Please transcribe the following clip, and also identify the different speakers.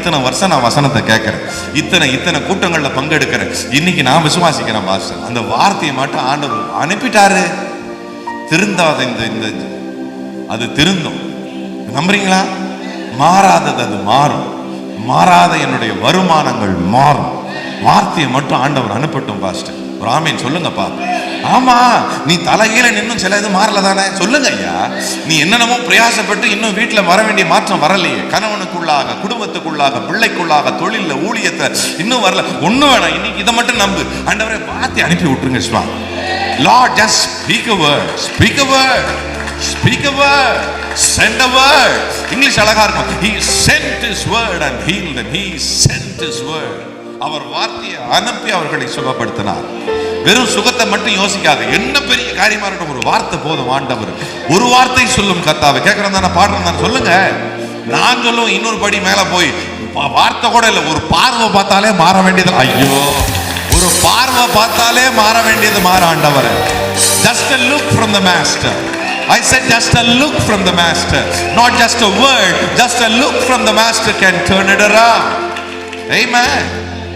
Speaker 1: இத்தனை வருஷம் நான் வசனத்தை கேட்கிறேன், இத்தனை கூட்டங்கள்ல பங்கெடுக்கிறேன், இன்னைக்கு நான் விசுவாசிக்கிறேன் பாஸ்டர். அந்த வார்த்தையை மட்டும் ஆண்டவர் அனுப்பிட்டாரு. திருந்தாத இந்த அது திருந்தும். நம்புறீங்களா? மாறாதது அது மாறும். மாறாத என்னுடைய வருமானங்கள் மாறும். வார்த்தையை மட்டும் ஆண்டவர் அனுப்பட்டும் பாஸ்டர். ஒரு ஆமீன் சொல்லுங்கப்பா. ஆமா, நீ தலைகீழ நின்னும் சில இது மாறல தானே? சொல்லுங்க ஐயா. நீ என்னென்னமோ பிரயாசப்பட்டு இன்னும் வீட்டுல வர வேண்டிய மாற்றம் வரலையே. கணவனுக்குள்ளாக, குடும்பத்துக்குள்ளாக, பிள்ளைக்குள்ளாக, தொழில, ஊழியத்தை இன்னும் வரல. ஒண்ணும் வேணாம், இன்னைக்கு இதை மட்டும் நம்பு. ஆண்டவரே வார்த்தை அனுப்பி விட்டுருங்க சுவாமி. Lord, just speak a word, speak a word, speak a word, send a word. English அழகா இருக்கும். He sent his word and healed them. He sent his word. அவர் வார்த்தையை அனுப்பி அவர்களை சுகப்படுத்தினார். வெறும் சுகத்தை மட்டும் யோசிக்காது. என்ன பெரிய காரியமா இருக்கட்டும், ஒரு வார்த்தை போதும். ஆண்டவர் ஒரு வார்த்தை சொல்லும் கர்த்தாவே. கேட்கறேன் தானே, பாடுறேன் தானே, சொல்லுங்க. நான் சொல்லுவேன் இன்னொரு படி மேல போய், வார்த்தை கூட இல்லை, ஒரு பார்வை பார்த்தாலே மாற வேண்டியது. ஐயோ, ஒரு பார்வை பார்த்தாலே மாற வேண்டியது மாற ஆண்டவர். Just a look from the master. I said just a look from the master, not just a word. Just a look from the master can turn it around. Amen.